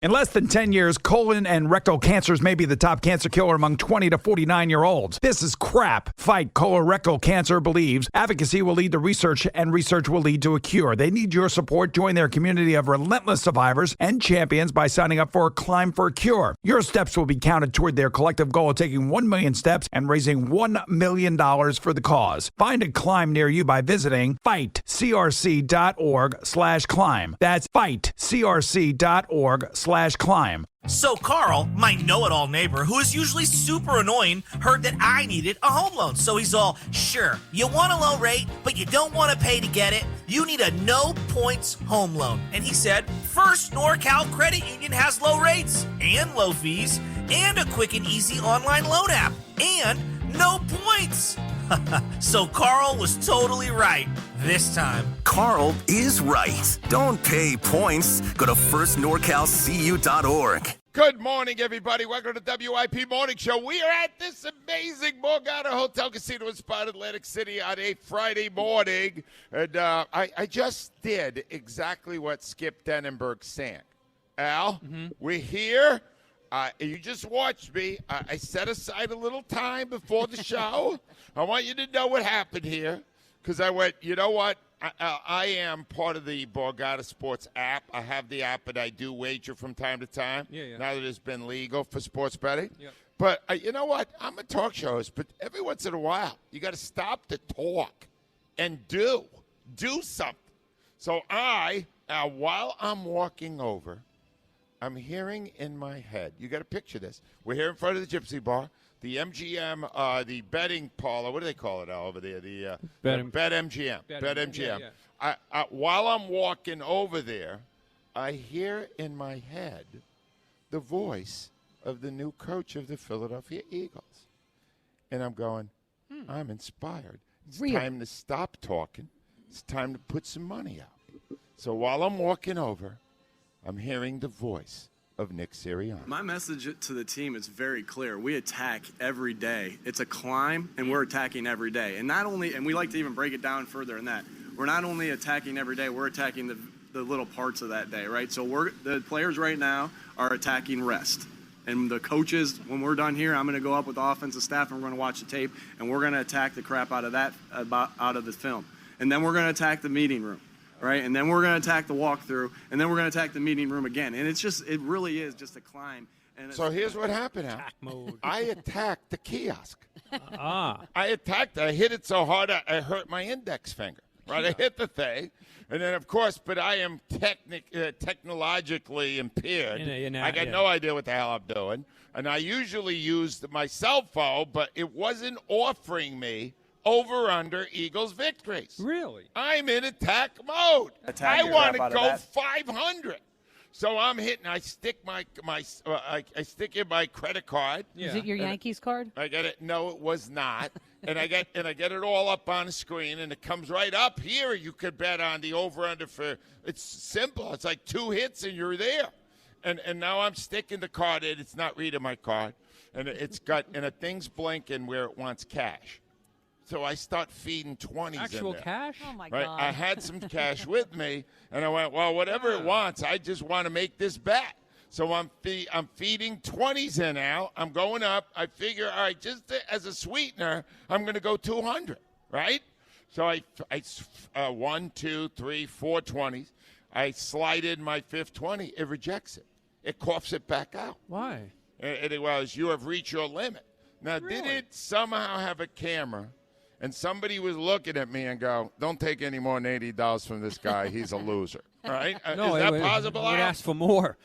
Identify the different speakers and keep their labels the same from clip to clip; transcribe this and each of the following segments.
Speaker 1: In less than 10 years, colon and rectal cancers may be the top cancer killer among 20 to 49-year-olds. This is crap. Fight colorectal cancer believes advocacy will lead to research, and research will lead to a cure. They need your support. Join their community of relentless survivors and champions by signing up for Climb for a Cure. Your steps will be counted toward their collective goal of taking 1 million steps and raising $1 million for the cause. Find a climb near you by visiting fightcrc.org/climb. That's fightcrc.org/climb.
Speaker 2: So Carl, my know-it-all neighbor, who is usually super annoying, heard that I needed a home loan. So he's all, sure, you want a low rate, but you don't want to pay to get it? You need a no-points home loan. And he said, First NorCal Credit Union has low rates and low fees and a quick and easy online loan app and no points. So Carl was totally right this time.
Speaker 3: Carl is right. Don't pay points. Go to firstnorcalcu.org.
Speaker 4: Good morning, everybody. Welcome to the WIP Morning Show. We are at this amazing Borgata Hotel Casino in Spot Atlantic City on a Friday morning. And I just did exactly what Skip Denenberg sang. Al, we're here. You just watched me. I set aside a little time before the show. I want you to know what happened here because I went, you know what? I am part of the Borgata Sports app. I have the app, and I do wager from time to time. Now that it's been legal for sports betting. But you know what? I'm a talk show host, but every once in a while, you got to stop the talk and do something. So while I'm walking over, I'm hearing in my head, you got to picture this. We're here in front of the Gypsy Bar, the MGM, the betting parlor. What do they call it over there? The BetMGM. BetMGM. Yeah. While I'm walking over there, I hear in my head the voice of the new coach of the Philadelphia Eagles. And I'm going, I'm inspired. It's time to stop talking. It's time to put some money out. So while I'm walking over, I'm hearing the voice of Nick Sirianni.
Speaker 5: My message to the team is very clear. We attack every day. It's a climb, and we're attacking every day. And we like to even break it down further than that. We're not only attacking every day, we're attacking the little parts of that day, right? So the players right now are attacking rest. And the coaches, when we're done here, I'm going to go up with the offensive staff, and we're going to watch the tape, and we're going to attack the crap out of that, out of the film. And then we're going to attack the meeting room. Right, and then we're going to attack the walkthrough, and then we're going to attack the meeting room again. And it really is just a climb. And
Speaker 4: so here's what happened, Al.
Speaker 6: Attack mode.
Speaker 4: I attacked the kiosk. I hit it so hard I hurt my index finger. Right, I hit the thing, and then of course, but I am technologically impaired. I got no idea what the hell I'm doing, and I usually use my cell phone, but it wasn't offering me over-under Eagles victories.
Speaker 6: Really?
Speaker 4: I'm in attack mode. I want to go 500. So I'm hitting. I stick I stick in my credit card.
Speaker 7: Is it your Yankees card?
Speaker 4: I get it. No, it was not. and I get it all up on the screen, and it comes right up here. You could bet on the over-under for. It's simple. It's like 2 hits and you're there. And now I'm sticking the card in. It's not reading my card, and a thing's blinking where it wants cash. So I start feeding 20s
Speaker 6: Actual
Speaker 4: in there.
Speaker 6: cash?
Speaker 7: Oh, my
Speaker 4: Right?
Speaker 7: God.
Speaker 4: I had some cash with me, and I went, well, whatever it wants, I just want to make this bet. So I'm feeding 20s in now. I'm going up. I figure, all right, just as a sweetener, I'm going to go 200, right? So I 1, 2, 3, 4 20s. I slide in my fifth 20. It rejects it. It coughs it back out.
Speaker 6: Why?
Speaker 4: And it was, you have reached your limit. Now,
Speaker 6: Really?
Speaker 4: did it somehow have a camera? And somebody was looking at me and go, don't take any more than $80 from this guy. He's a loser. Right?
Speaker 6: No,
Speaker 4: is that possible?
Speaker 6: I would ask for more.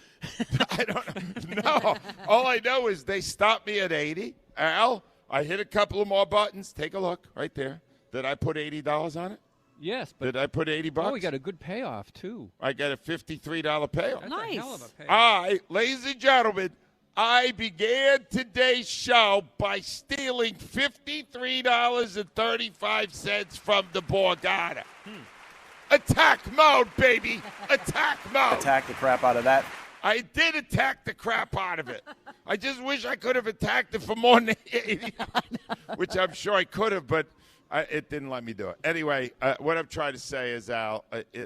Speaker 4: I don't know. No. All I know is they stopped me at 80. Al, I hit a couple of more buttons. Take a look right there. Did I put $80 on it?
Speaker 6: Yes, but
Speaker 4: Did I put $80?
Speaker 6: we got a good payoff too.
Speaker 4: I got a $53 payoff.
Speaker 6: That's
Speaker 7: Nice.
Speaker 6: a hell of a payoff.
Speaker 4: Ladies and gentlemen, I began today's show by stealing $53.35 from the Borgata. Attack mode, baby. Attack mode.
Speaker 5: Attack the crap out of that.
Speaker 4: I did attack the crap out of it. I just wish I could have attacked it for more than 80, which I'm sure I could have, but it didn't let me do it. Anyway, what I'm trying to say is, Al,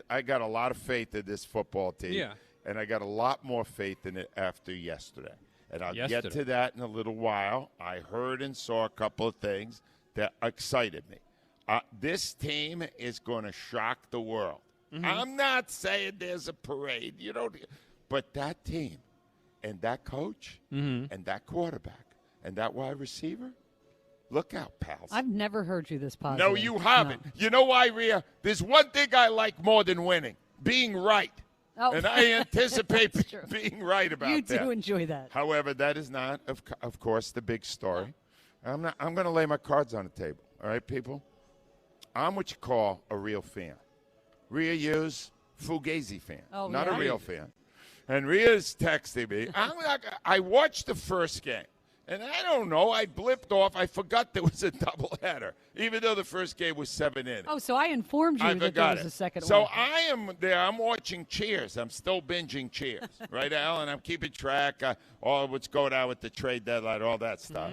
Speaker 4: I got a lot of faith in this football team.
Speaker 6: Yeah.
Speaker 4: and I got a lot more faith in it after yesterday. And I'll get
Speaker 6: Yesterday.
Speaker 4: to that in a little while. I heard and saw a couple of things that excited me. This team is going to shock the world. I'm not saying there's a parade, but that team and that coach and that quarterback and that wide receiver, look out, pals.
Speaker 7: I've never heard you this positive.
Speaker 4: No, you haven't.
Speaker 7: No.
Speaker 4: You know why, Rhea? There's one thing I like more than winning, being right.
Speaker 7: Oh.
Speaker 4: And I anticipate
Speaker 7: That's true.
Speaker 4: being right about
Speaker 7: You
Speaker 4: that.
Speaker 7: do enjoy that.
Speaker 4: However, that is not, of course, the big story. I'm going to lay my cards on the table. All right, people? I'm what you call a real fan. Rhea Hughes, Fugazi fan, not a real fan. And Rhea's texting me. I watched the first game, and I don't know. I blipped off. I forgot there was a doubleheader, even though the first game was 7 innings.
Speaker 7: Oh, so I informed you
Speaker 4: I
Speaker 7: that there
Speaker 4: forgot
Speaker 7: was
Speaker 4: it.
Speaker 7: a second
Speaker 4: So
Speaker 7: one.
Speaker 4: I am there. I'm watching Cheers. I'm still binging Cheers, right, Alan? I'm keeping track of all what's going on with the trade deadline, all that stuff.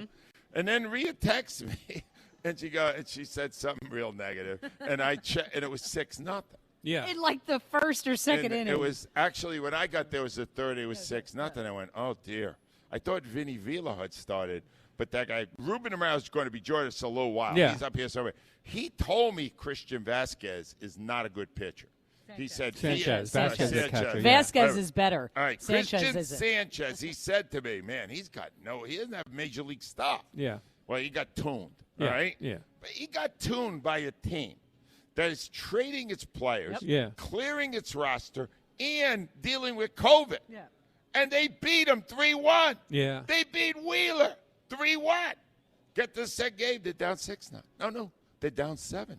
Speaker 4: And then Rhea texts me, and she said something real negative, and I checked, and it was 6-0.
Speaker 6: Yeah.
Speaker 7: In like the first or second
Speaker 4: And
Speaker 7: inning.
Speaker 4: it was actually when I got there, it was the third. It was 6-0. I went, oh dear. I thought Vinny Vila had started, but that guy Ruben Amaro is going to be joining us a little while.
Speaker 6: Yeah.
Speaker 4: He's up here somewhere. He told me Christian Vasquez is not a good pitcher. He said
Speaker 6: Sanchez.
Speaker 4: Vasquez
Speaker 6: is the catcher, yeah.
Speaker 7: Vasquez is better.
Speaker 4: All right,
Speaker 7: Sanchez
Speaker 4: Christian
Speaker 7: isn't.
Speaker 4: Sanchez. He said to me, man, he doesn't have major league stuff.
Speaker 6: Yeah.
Speaker 4: Well, he got tuned.
Speaker 6: Yeah,
Speaker 4: All right.
Speaker 6: yeah.
Speaker 4: But he got tuned by a team that is trading its players,
Speaker 6: Yeah.
Speaker 4: clearing its roster, and dealing with COVID.
Speaker 7: Yeah.
Speaker 4: And they beat him 3-1.
Speaker 6: Yeah.
Speaker 4: They beat Wheeler 3-1. Get to the second game, they're down 6-0. No, they're down 7-0.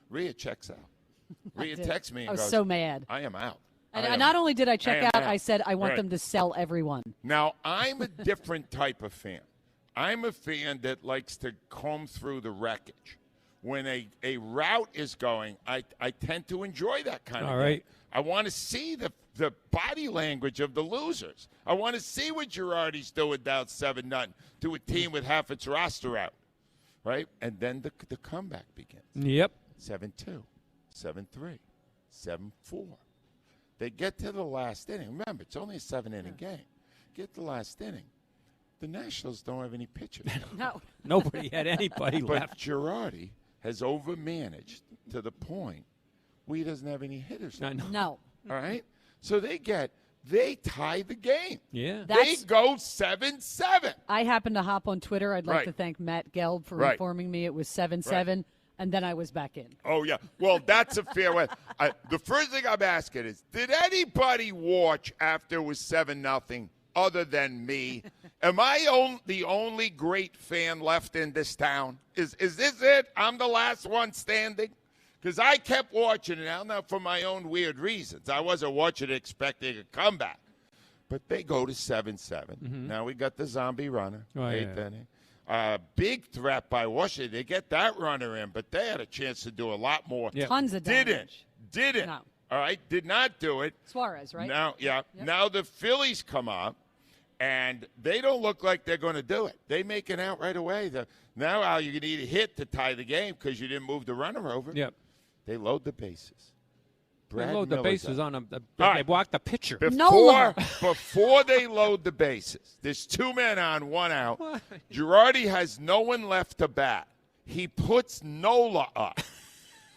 Speaker 4: Rhea checks out. Rhea texts me and
Speaker 7: I was
Speaker 4: goes,
Speaker 7: so mad.
Speaker 4: I am out.
Speaker 7: And not only did I check out,
Speaker 4: out.
Speaker 7: I said I want
Speaker 4: Right.
Speaker 7: them to sell everyone.
Speaker 4: Now, I'm a different type of fan. I'm a fan that likes to comb through the wreckage. When a route is going, I tend to enjoy that kind of
Speaker 6: All
Speaker 4: thing.
Speaker 6: right.
Speaker 4: I want to see the body language of the losers. I want to see what Girardi's doing down 7-0 to a team with half its roster out. Right? And then the comeback begins.
Speaker 6: Yep.
Speaker 4: 7-2, 7-3, 7-4. They get to the last inning. Remember, it's only a 7-inning game. Get to the last inning. The Nationals don't have any pitchers.
Speaker 7: No.
Speaker 6: Nobody had anybody
Speaker 4: But
Speaker 6: left.
Speaker 4: Girardi has overmanaged to the point where he doesn't have any hitters.
Speaker 6: I know.
Speaker 7: No.
Speaker 4: All right? So they tie the game.
Speaker 6: Yeah.
Speaker 4: They go 7-7.
Speaker 7: I happened to hop on Twitter. I'd like
Speaker 4: Right.
Speaker 7: to thank Matt Gelb for
Speaker 4: Right.
Speaker 7: informing me it was 7-7, and then I was back in.
Speaker 4: Oh, yeah. Well, that's a fair way. The first thing I'm asking is, did anybody watch after it was 7-0 other than me? Am I the only great fan left in this town? Is this it? I'm the last one standing? Because I kept watching it now for my own weird reasons. I wasn't watching it expecting a comeback. But they go to 7-7. Now we got the zombie runner,
Speaker 6: Oh,
Speaker 4: eighth
Speaker 6: yeah.
Speaker 4: inning. Big threat by Washington. They get that runner in, but they had a chance to do a lot more.
Speaker 6: Yeah.
Speaker 7: Tons of damage.
Speaker 4: Didn't.
Speaker 7: No.
Speaker 4: All right, did not do it.
Speaker 7: Suarez, right?
Speaker 4: Now, yeah.
Speaker 7: Yep.
Speaker 4: Now the Phillies come up, and they don't look like they're going to do it. They make it out right away. Now, Al, you need a hit to tie the game because you didn't move the runner over.
Speaker 6: Yep.
Speaker 4: They load the bases.
Speaker 6: They
Speaker 4: Brad
Speaker 6: load the
Speaker 4: Miller's
Speaker 6: bases
Speaker 4: up.
Speaker 6: on them. They
Speaker 4: right.
Speaker 6: block the pitcher.
Speaker 7: Nola.
Speaker 4: Before they load the bases, there's 2 men on, 1 out.
Speaker 6: What?
Speaker 4: Girardi has no one left to bat. He puts Nola up.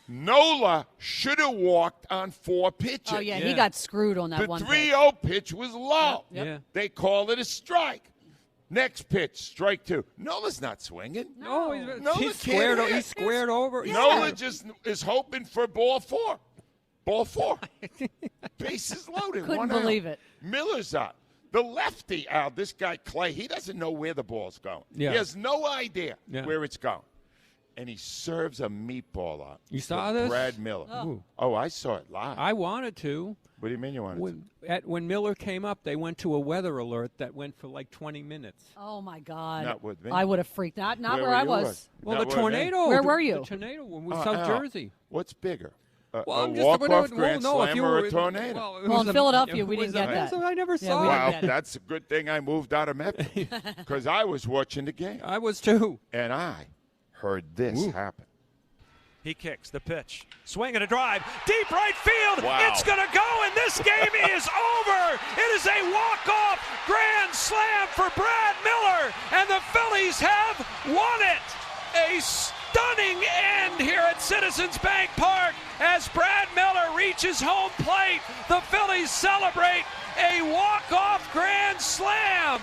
Speaker 4: Nola should have walked on 4 pitches.
Speaker 7: Oh, yeah, he
Speaker 6: Yeah.
Speaker 7: got screwed on that
Speaker 4: The
Speaker 7: one.
Speaker 4: 3-0 pitch was low.
Speaker 7: Yep.
Speaker 6: Yeah.
Speaker 4: They call it a strike. Next pitch, strike 2. Nola's not swinging.
Speaker 6: No,
Speaker 4: Nola
Speaker 6: he's squared.
Speaker 4: can't hit.
Speaker 6: He's squared over.
Speaker 4: Nola just is hoping for ball 4. Ball 4. Bases loaded.
Speaker 7: Couldn't
Speaker 4: 1 out.
Speaker 7: believe it.
Speaker 4: Miller's up. The lefty out, this guy Clay, he doesn't know where the ball's going.
Speaker 6: Yeah.
Speaker 4: He has no idea
Speaker 6: Yeah.
Speaker 4: where it's going. And he serves a meatball up.
Speaker 6: You saw
Speaker 4: to
Speaker 6: this?
Speaker 4: Brad Miller. Oh, I saw it live.
Speaker 6: I wanted to.
Speaker 4: What do you mean you wanted to?
Speaker 6: When Miller came up, they went to a weather alert that went for like 20 minutes.
Speaker 7: Oh, my God.
Speaker 4: Not with me.
Speaker 7: I would have freaked out. Not
Speaker 4: Where
Speaker 7: where I
Speaker 4: were you
Speaker 7: was.
Speaker 6: Well,
Speaker 4: Not
Speaker 6: the
Speaker 4: with me.
Speaker 6: tornado.
Speaker 7: Where were you?
Speaker 6: The tornado when we
Speaker 4: Oh,
Speaker 6: South
Speaker 4: Al,
Speaker 6: Jersey.
Speaker 4: What's bigger? A
Speaker 6: I'm just-
Speaker 4: walk-off
Speaker 6: well,
Speaker 4: grand
Speaker 6: no, if
Speaker 4: slam
Speaker 6: you
Speaker 4: or
Speaker 6: were
Speaker 4: a tornado?
Speaker 6: it
Speaker 7: Well,
Speaker 6: was
Speaker 7: in
Speaker 6: a-
Speaker 7: Philadelphia,
Speaker 6: it
Speaker 7: we didn't
Speaker 6: was
Speaker 7: get
Speaker 6: a-
Speaker 7: that.
Speaker 6: So I never
Speaker 7: Yeah,
Speaker 6: saw
Speaker 7: we
Speaker 6: it.
Speaker 7: didn't
Speaker 4: Wow,
Speaker 7: get it.
Speaker 4: that's a good thing I moved out of Memphis because I was watching the game.
Speaker 6: I was too.
Speaker 4: And I heard this happen.
Speaker 8: He kicks the pitch. Swing and a drive. Deep right field.
Speaker 4: Wow.
Speaker 8: It's going to go, and this game is over. It is a walk-off grand slam for Brad Miller, and the Phillies have won it. A stunning end here at Citizens Bank Park as Brad Miller reaches home plate. The Phillies celebrate a walk-off grand slam.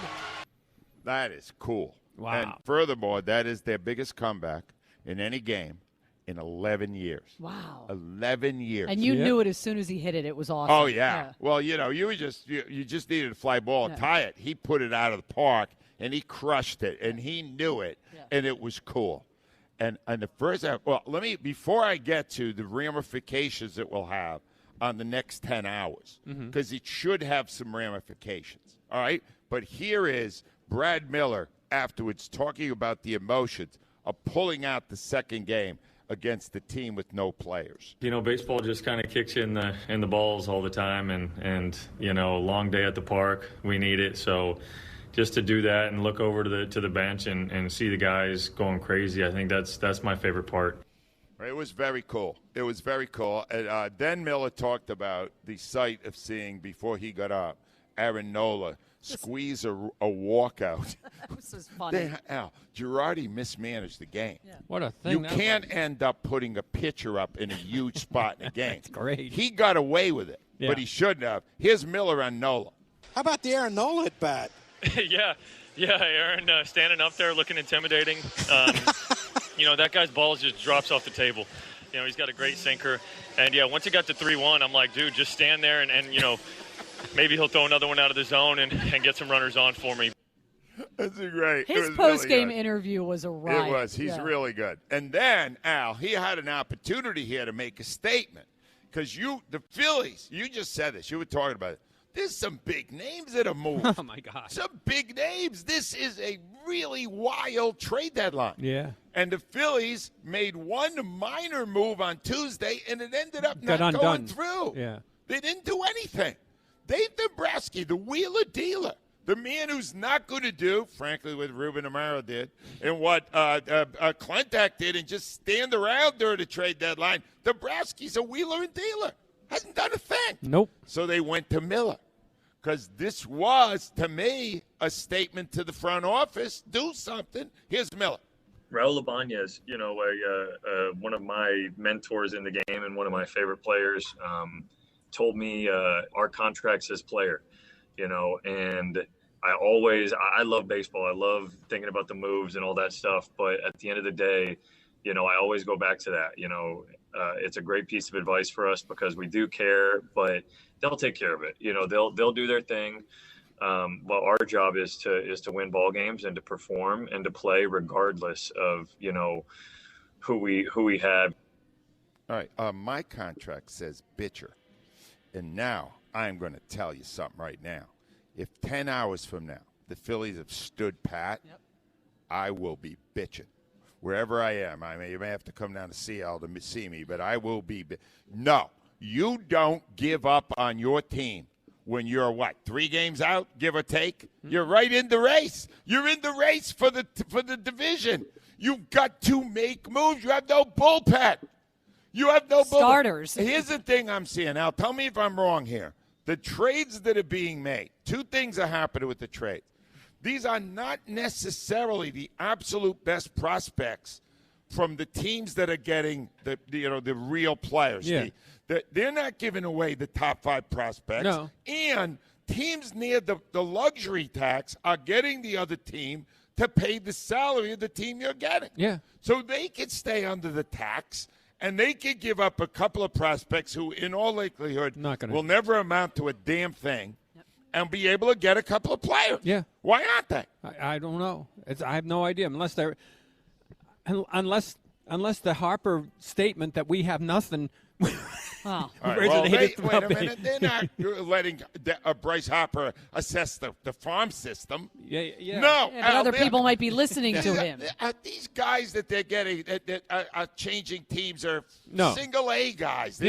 Speaker 4: That is cool.
Speaker 6: Wow.
Speaker 4: And furthermore, that is their biggest comeback in any game in 11 years.
Speaker 7: Wow.
Speaker 4: 11 years.
Speaker 7: And you knew it as soon as he hit it. It was awesome.
Speaker 4: Oh, yeah. Well, you just needed a fly ball and tie it. He put it out of the park, and he crushed it, and he knew it, and it was cool. And the first – well, before I get to the ramifications it will have on the next 10 hours, because it should have some ramifications, all right? But here is Brad Miller afterwards talking about the emotions of pulling out the second game against the team with no players.
Speaker 9: You know, baseball just kind of kicks you in the balls all the time, and you know, long day at the park, we need it. So just to do that and look over to the bench and see the guys going crazy, I think that's my favorite part.
Speaker 4: It was very cool. It was very cool. And then Miller talked about the sight of seeing, before he got up, Aaron Nola squeeze a walkout.
Speaker 7: This is funny.
Speaker 4: Al, Girardi mismanaged the game.
Speaker 7: Yeah.
Speaker 6: What a thing.
Speaker 4: You can't end up putting a pitcher up in a huge spot in a game.
Speaker 6: That's great.
Speaker 4: He got away with it, but he shouldn't have. Here's Miller on Nola.
Speaker 10: How about the Aaron Nola at bat?
Speaker 9: Yeah, Aaron standing up there looking intimidating. You know, that guy's ball just drops off the table. You know, he's got a great sinker. And, once it got to 3-1, I'm like, dude, just stand there and you know, maybe he'll throw another one out of the zone and get some runners on for me.
Speaker 4: That's great.
Speaker 7: His post-game interview was a riot.
Speaker 4: It was. He's really good. And then, Al, he had an opportunity here to make a statement. Because the Phillies, you just said this. You were talking about it. There's some big names that have moved.
Speaker 6: Oh, my God.
Speaker 4: Some big names. This is a really wild trade deadline.
Speaker 6: Yeah.
Speaker 4: And the Phillies made one minor move on Tuesday, and it ended up
Speaker 6: Got
Speaker 4: not
Speaker 6: undone.
Speaker 4: going through.
Speaker 6: Yeah.
Speaker 4: They didn't do anything. Dave Dombrowski, the wheeler dealer, the man who's not going to do, frankly, what Ruben Amaro did and what Klentak did and just stand around during the trade deadline. Dombrowski's a wheeler and dealer. Hasn't done a thing.
Speaker 6: Nope.
Speaker 4: So they went to Miller because this was, to me, a statement to the front office. Do something. Here's Miller.
Speaker 11: Raul Ibanez, you know, one of my mentors in the game and one of my favorite players, told me our contract's his player, you know, and I love baseball. I love thinking about the moves and all that stuff. But at the end of the day, you know, I always go back to that. You know, it's a great piece of advice for us because we do care, but they'll take care of it. You know, they'll do their thing. Well, our job is to win ball games and to perform and to play regardless of, you know, who we have.
Speaker 4: All right. My contract says bitcher. And now I'm going to tell you something right now. If 10 hours from now the Phillies have stood pat, I will be bitching. Wherever I am. You may have to come down to Seattle to see me, but I will be. No, you don't give up on your team when you're, 3 games out, give or take? You're right in the race. You're in the race for the division. You've got to make moves. You have no bullpen. You have no
Speaker 7: starters.
Speaker 4: Here's the thing I'm seeing. Now, tell me if I'm wrong here. The trades that are being made, 2 things are happening with the trades. These are not necessarily the absolute best prospects from the teams that are getting the real players.
Speaker 6: Yeah.
Speaker 4: They're not giving away the top 5 prospects.
Speaker 6: No.
Speaker 4: And teams near the luxury tax are getting the other team to pay the salary of the team you're getting.
Speaker 6: Yeah.
Speaker 4: So they could stay under the tax, and they could give up a couple of prospects who, in all likelihood, will never amount to a damn thing. And be able to get a couple of players.
Speaker 6: Yeah.
Speaker 4: Why aren't they?
Speaker 6: I don't know. I have no idea unless the Harper statement that we have nothing.
Speaker 7: Oh.
Speaker 4: All right, well, wait a minute. They're not letting Bryce Harper assess the farm system.
Speaker 6: Yeah.
Speaker 4: No.
Speaker 7: Yeah, but other people might be listening to him.
Speaker 4: These guys that they're getting that are changing teams are
Speaker 6: No.
Speaker 4: single A guys.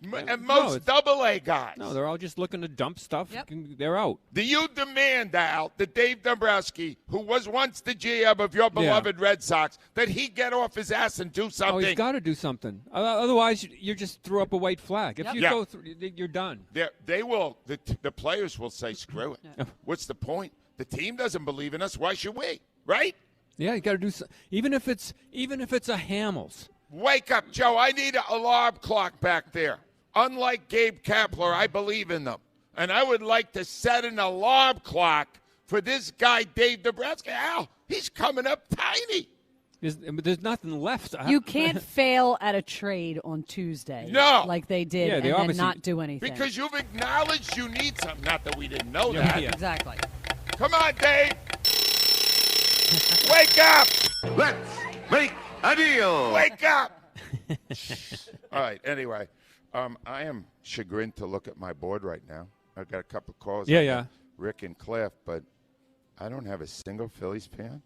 Speaker 4: And most double-A guys.
Speaker 6: No, they're all just looking to dump stuff.
Speaker 7: Yep.
Speaker 6: They're out.
Speaker 4: Do you demand, Al, that Dave Dombrowski, who was once the GM of your beloved Red Sox, that he get off his ass and do something?
Speaker 6: Oh, he's got to do something. Otherwise, you just threw up a white flag. If you go through, you're done.
Speaker 4: They will. The players will say, "Screw it. What's the point? The team doesn't believe in us. Why should we?" Right?
Speaker 6: Yeah, you got to do something. Even if it's a Hamels.
Speaker 4: Wake up, Joe. I need an alarm clock back there. Unlike Gabe Kapler, I believe in them. And I would like to set an alarm clock for this guy, Dave Dombrowski. Al, he's coming up tiny.
Speaker 6: There's nothing left.
Speaker 7: You can't fail at a trade on Tuesday.
Speaker 4: No.
Speaker 7: Like they did and then not do anything.
Speaker 4: Because you've acknowledged you need something. Not that we didn't know that.
Speaker 7: Yeah. Exactly.
Speaker 4: Come on, Dave. Wake up.
Speaker 3: Let's make a deal.
Speaker 4: Wake up. All right, anyway. I am chagrined to look at my board right now. I've got a couple of calls.
Speaker 6: Yeah.
Speaker 4: Rick and Cliff, but I don't have a single Phillies fan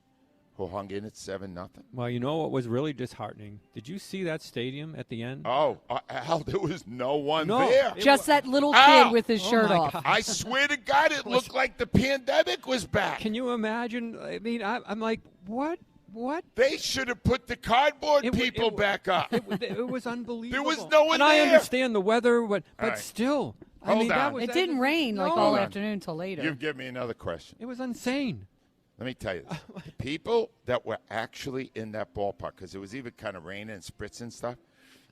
Speaker 4: who hung in at 7-0.
Speaker 6: Well, you know what was really disheartening? Did you see that stadium at the end?
Speaker 4: Oh, Al, there was no one there.
Speaker 7: Just that little kid with his shirt off.
Speaker 6: God.
Speaker 4: I swear to God, it looked like the pandemic was back.
Speaker 6: Can you imagine? I mean, I'm like, what? What?
Speaker 4: They should have put the cardboard people back up.
Speaker 6: It was unbelievable.
Speaker 4: There was no one
Speaker 6: and
Speaker 4: there.
Speaker 6: I understand the weather, but
Speaker 4: right.
Speaker 6: Still.
Speaker 4: Hold on.
Speaker 7: It didn't rain all afternoon until later.
Speaker 4: You give me another question.
Speaker 6: It was insane.
Speaker 4: Let me tell you this. The people that were actually in that ballpark, because it was even kind of raining and spritzing stuff,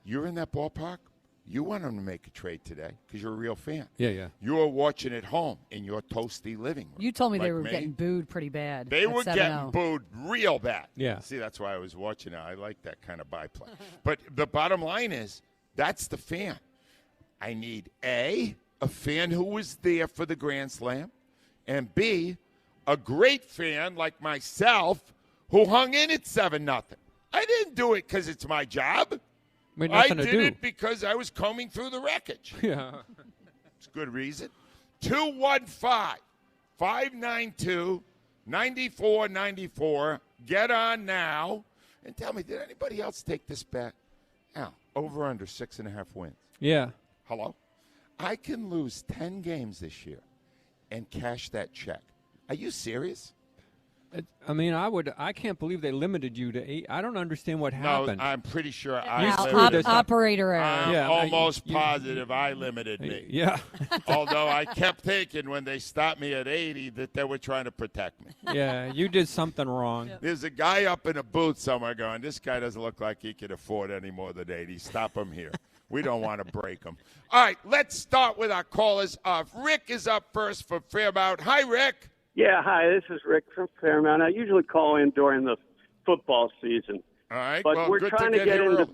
Speaker 4: you're in that ballpark, you want them to make a trade today because you're a real fan.
Speaker 6: Yeah.
Speaker 4: You were watching at home in your toasty living room.
Speaker 7: You told me
Speaker 4: like
Speaker 7: they were getting booed pretty bad.
Speaker 4: They were
Speaker 7: 7-0.
Speaker 4: getting booed real bad.
Speaker 6: Yeah.
Speaker 4: See, that's why I was watching it. I like that kind of byplay. But the bottom line is, that's the fan. I need A, a fan who was there for the Grand Slam, and B, a great fan like myself who hung in at 7-0. I didn't do it because it's my job. I did it because I was combing through the wreckage.
Speaker 6: Yeah.
Speaker 4: It's a good reason. 215-592-9494. Get on now. And tell me, did anybody else take this bet? Al, over under 6.5 wins.
Speaker 6: Yeah.
Speaker 4: Hello? I can lose 10 games this year and cash that check. Are you serious?
Speaker 6: I mean, I can't believe they limited you to 8. I don't understand what happened.
Speaker 4: No, I'm pretty sure
Speaker 7: operator error.
Speaker 4: I'm almost positive I limited me.
Speaker 6: Yeah.
Speaker 4: Although I kept thinking when they stopped me at 80 that they were trying to protect me.
Speaker 6: Yeah, you did something wrong.
Speaker 4: There's a guy up in a booth somewhere going, this guy doesn't look like he can afford any more than 80. Stop him here. We don't want to break him. All right, let's start with our callers. Rick is up first for Fairmount. Hi, Rick.
Speaker 12: Yeah, hi, this is Rick from Fairmount. I usually call in during the football season.
Speaker 4: All right,
Speaker 12: but
Speaker 4: well,
Speaker 12: we're trying to get into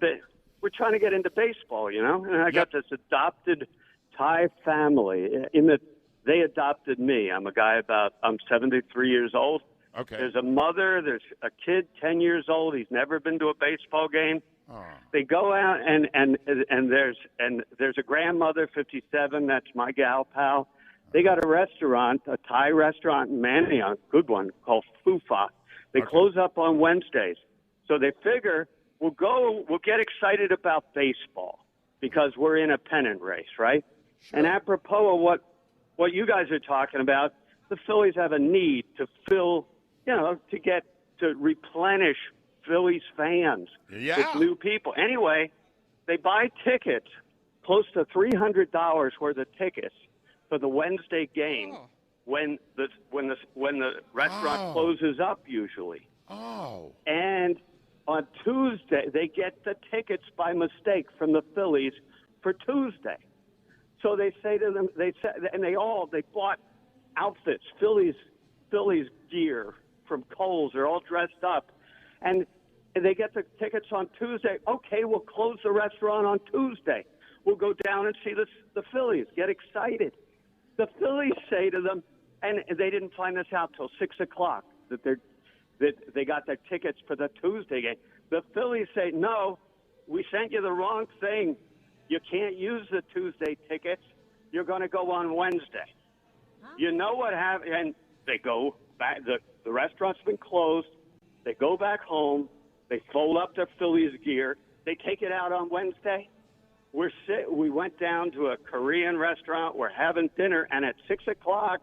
Speaker 4: we're
Speaker 12: trying to get into baseball, you know. And I got this adopted Thai family. They adopted me. I'm 73 years old.
Speaker 4: Okay.
Speaker 12: There's a mother. There's a kid, 10 years old. He's never been to a baseball game.
Speaker 4: Oh.
Speaker 12: They go out and there's a grandmother, 57. That's my gal pal. They got a restaurant, a Thai restaurant in Manayunk, good one, called Fufa. They close up on Wednesdays. So they figure we'll get excited about baseball because we're in a pennant race, right? Sure. And apropos of what you guys are talking about, the Phillies have a need to fill, to replenish Phillies fans with new people. Anyway, they buy tickets, close to $300 worth of tickets for the Wednesday game when the restaurant closes up usually.
Speaker 4: Oh.
Speaker 12: And on Tuesday they get the tickets by mistake from the Phillies for Tuesday. So they say to them, they bought outfits, Phillies gear from Kohl's. They're all dressed up, and they get the tickets on Tuesday. Okay, we'll close the restaurant on Tuesday. We'll go down and see the Phillies. Get excited. The Phillies say to them, and they didn't find this out till 6 o'clock that they got their tickets for the Tuesday game. The Phillies say, no, we sent you the wrong thing. You can't use the Tuesday tickets. You're going to go on Wednesday. Huh? You know what happened? And they go back. The restaurant's been closed. They go back home. They fold up their Phillies gear. They take it out on Wednesday. We went down to a Korean restaurant. We're having dinner, and at 6:00,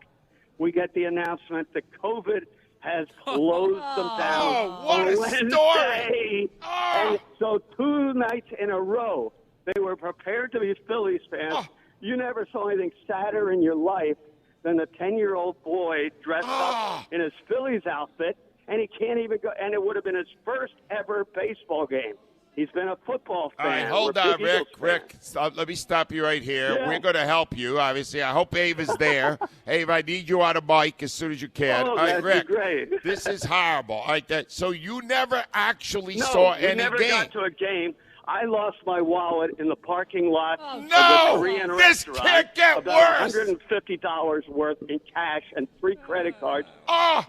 Speaker 12: we get the announcement that COVID has closed them down.
Speaker 4: Oh, what a
Speaker 12: Wednesday.
Speaker 4: story! Oh.
Speaker 12: And so 2 nights in a row, they were prepared to be Phillies fans.
Speaker 4: Oh.
Speaker 12: You never saw anything sadder in your life than a 10-year-old boy dressed up in his Phillies outfit, and he can't even go. And it would have been his first ever baseball game. He's been a football fan.
Speaker 4: All right, hold on, Rick. Let me stop you right here.
Speaker 12: Yeah.
Speaker 4: We're going to help you, obviously. I hope Ava's there. Ava, I need you on a mic as soon as you can.
Speaker 12: Oh,
Speaker 4: all right,
Speaker 12: that'd
Speaker 4: Rick,
Speaker 12: be great.
Speaker 4: This is horrible. All right, so you never actually
Speaker 12: No,
Speaker 4: saw
Speaker 12: we
Speaker 4: any
Speaker 12: never
Speaker 4: game?
Speaker 12: got to a game. I lost my wallet in the parking lot of
Speaker 4: No!
Speaker 12: the Korean
Speaker 4: This
Speaker 12: restaurant.
Speaker 4: can't get
Speaker 12: about
Speaker 4: worse!
Speaker 12: $150 worth in cash and 3 credit cards.
Speaker 4: Oh!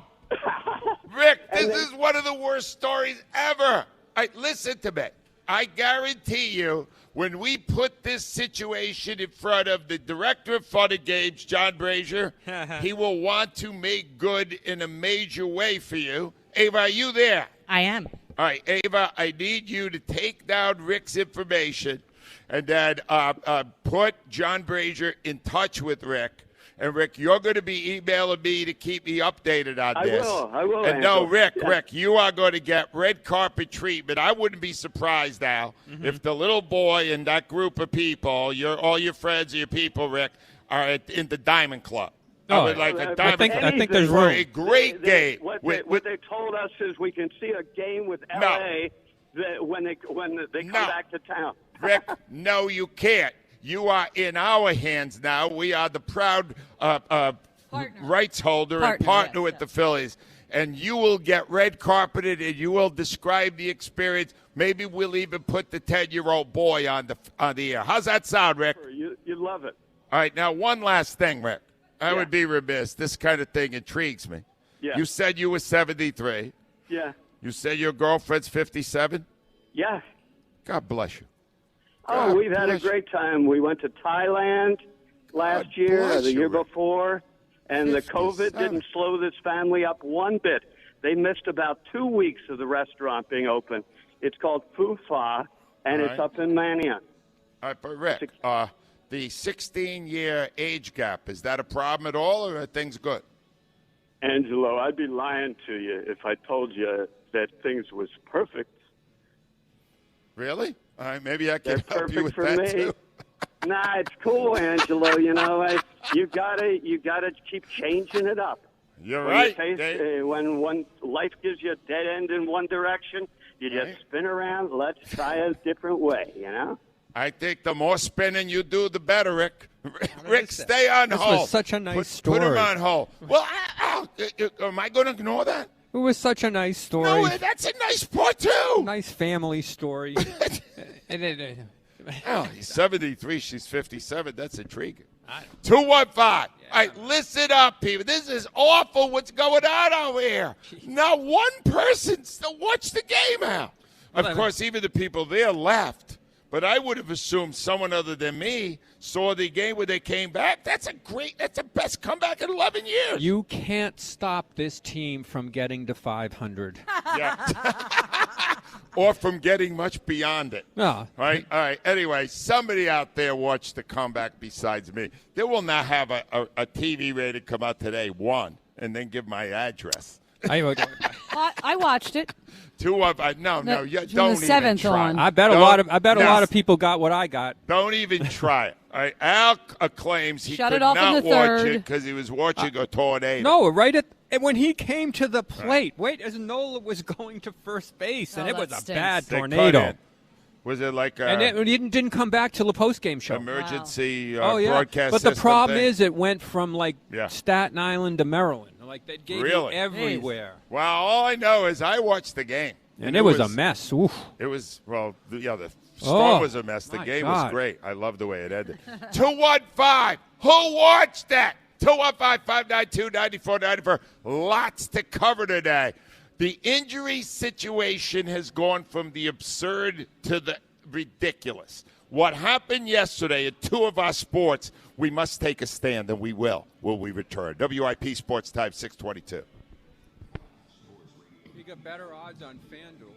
Speaker 4: Rick, this is one of the worst stories ever. Listen to me. I guarantee you, when we put this situation in front of the director of fun and games, John Brazier, he will want to make good in a major way for you. Ava, are you there?
Speaker 13: I am.
Speaker 4: All right, Ava, I need you to take down Rick's information and then put John Brazier in touch with Rick. And, Rick, you're going to be emailing me to keep me updated on this.
Speaker 12: I will.
Speaker 4: And no, Rick, you are going to get red carpet treatment. I wouldn't be surprised now if the little boy and that group of people, all your friends and your people, Rick, are in the Diamond Club.
Speaker 6: Oh,
Speaker 4: a Diamond Club.
Speaker 6: I think there's room.
Speaker 4: A great game.
Speaker 12: What they told us is we can see a game with L.A. when they come back to town.
Speaker 4: Rick, no, you can't. You are in our hands now. We are the proud rights holder and partner with the Phillies. And you will get red carpeted and you will describe the experience. Maybe we'll even put the 10-year-old boy on the air. How's that sound, Rick?
Speaker 12: You love it.
Speaker 4: All right, now one last thing, Rick. I would be remiss. This kind of thing intrigues me.
Speaker 12: Yeah.
Speaker 4: You said you were 73.
Speaker 12: Yeah.
Speaker 4: You said your girlfriend's 57?
Speaker 12: Yeah.
Speaker 4: God bless you.
Speaker 12: Oh, we've had a great time. We went to Thailand last year or the year before, and the COVID didn't slow this family up one bit. They missed about 2 weeks of the restaurant being open. It's called Phu Pha, and it's up in Mannion.
Speaker 4: All right, but Rick, the 16-year age gap, is that a problem at all, or are things good?
Speaker 12: Angelo, I'd be lying to you if I told you that things was perfect.
Speaker 4: Really? All right, maybe I can
Speaker 12: That's
Speaker 4: help you with
Speaker 12: perfect
Speaker 4: that
Speaker 12: for me.
Speaker 4: too.
Speaker 12: Nah, it's cool, Angelo. You know, you gotta keep changing it up.
Speaker 4: You're
Speaker 12: when
Speaker 4: right.
Speaker 12: When one life gives you a dead end in one direction, you just spin around. Let's try a different way. You know.
Speaker 4: I think the more spinning you do, the better, Rick. Rick, stay on hold.
Speaker 6: This was such a nice story.
Speaker 4: Put him on hold. Well, am I going to ignore that?
Speaker 6: It was such a nice story.
Speaker 4: No, that's a nice part, too.
Speaker 6: Nice family story.
Speaker 4: Oh, he's 73. She's 57. That's intriguing. 215. All right, listen up, people. This is awful what's going on over here. Not one person still watched the game out. Of course, even the people there left. But I would have assumed someone other than me saw the game where they came back. That's the best comeback in 11 years.
Speaker 6: You can't stop this team from getting to 500.
Speaker 4: Yeah. Or from getting much beyond it.
Speaker 6: No.
Speaker 4: Right? All right. Anyway, somebody out there watched the comeback besides me. They will not have a TV rating come out today, and then give my address.
Speaker 7: I watched it.
Speaker 4: Don't even try.
Speaker 6: I bet a lot of people got what I got.
Speaker 4: Don't even try it. All right. Al claims he
Speaker 7: Shut
Speaker 4: could
Speaker 7: it off
Speaker 4: not
Speaker 7: in the
Speaker 4: watch
Speaker 7: third.
Speaker 4: it because he was watching a tornado.
Speaker 6: No, right when he came to the plate. Wait, as Nola was going to first base, and it was a bad tornado.
Speaker 4: Was it like
Speaker 6: and it didn't come back till the post-game show.
Speaker 4: Emergency
Speaker 6: But
Speaker 4: broadcast
Speaker 6: the
Speaker 4: system
Speaker 6: problem
Speaker 4: thing?
Speaker 6: is it went from Staten Island to Maryland. Like they gave
Speaker 4: Really?
Speaker 6: you everywhere.
Speaker 4: Well, all I know is I watched the game.
Speaker 6: And it was a mess. Oof.
Speaker 4: It was, the storm was a mess. The game was great. I love the way it ended. 215. Who watched that? 215-592-9494. Lots to cover today. The injury situation has gone from the absurd to the ridiculous. What happened yesterday at two of our sports, we must take a stand, and we will we return. WIP Sports Time 622.
Speaker 6: You got better odds on FanDuel.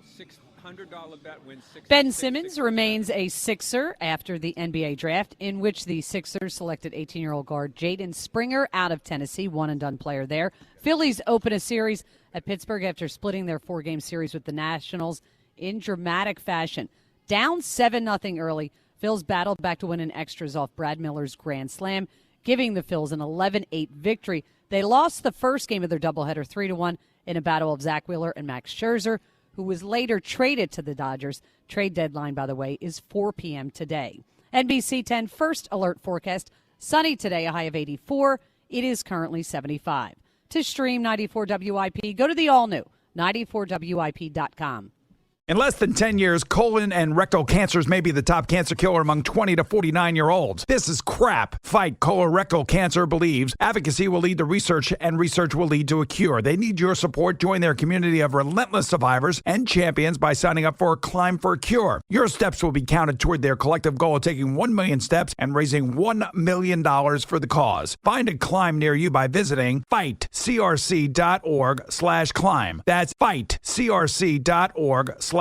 Speaker 6: $100 bet wins $6.
Speaker 7: Ben Simmons remains a Sixer after the NBA draft, in which the Sixers selected 18-year-old guard Jaden Springer out of Tennessee, one-and-done player there. Phillies open a series at Pittsburgh after splitting their 4-game series with the Nationals in dramatic fashion. Down 7-0 early, Phils battled back to win in extras off Brad Miller's grand slam, giving the Phils an 11-8 victory. They lost the first game of their doubleheader 3-1 in a battle of Zach Wheeler and Max Scherzer, who was later traded to the Dodgers. Trade deadline, by the way, is 4 p.m. today. NBC 10 first alert forecast. Sunny today, a high of 84. It is currently 75. To stream 94 WIP, go to the all-new 94WIP.com.
Speaker 1: In less than 10 years, colon and rectal cancers may be the top cancer killer among 20 to 49-year-olds. This is crap. Fight Colorectal Cancer believes advocacy will lead to research, and research will lead to a cure. They need your support. Join their community of relentless survivors and champions by signing up for Climb for a Cure. Your steps will be counted toward their collective goal of taking 1 million steps and raising $1 million for the cause. Find a climb near you by visiting fightcrc.org/climb. That's fightcrc.org/climb.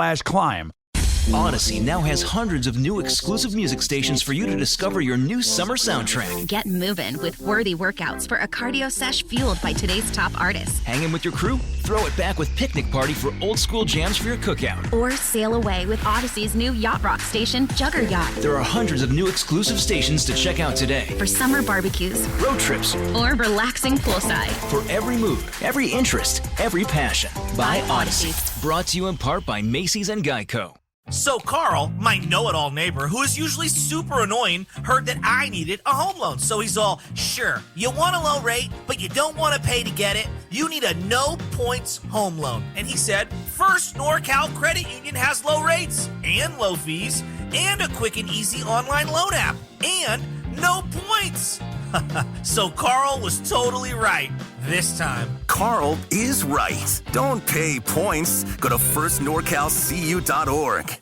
Speaker 13: Odyssey now has hundreds of new exclusive music stations for you to discover your new summer soundtrack.
Speaker 14: Get moving with worthy workouts for a cardio sesh fueled by today's top artists.
Speaker 13: Hanging with your crew? Throw it back with Picnic Party for old school jams for your cookout.
Speaker 14: Or sail away with Odyssey's new yacht rock station, Jugger Yacht.
Speaker 13: There are hundreds of new exclusive stations to check out today.
Speaker 14: For summer barbecues,
Speaker 13: road trips,
Speaker 14: or relaxing poolside.
Speaker 13: For every mood, every interest, every passion. By Odyssey. Brought to you in part by Macy's and Geico.
Speaker 2: So Carl, my know-it-all neighbor, who is usually super annoying, heard that I needed a home loan. So he's all, sure, you want a low rate, but you don't want to pay to get it? You need a no-points home loan. And he said, First NorCal Credit Union has low rates and low fees and a quick and easy online loan app and no points. So Carl was totally right this time.
Speaker 3: Carl is right. Don't pay points. Go to firstnorcalcu.org.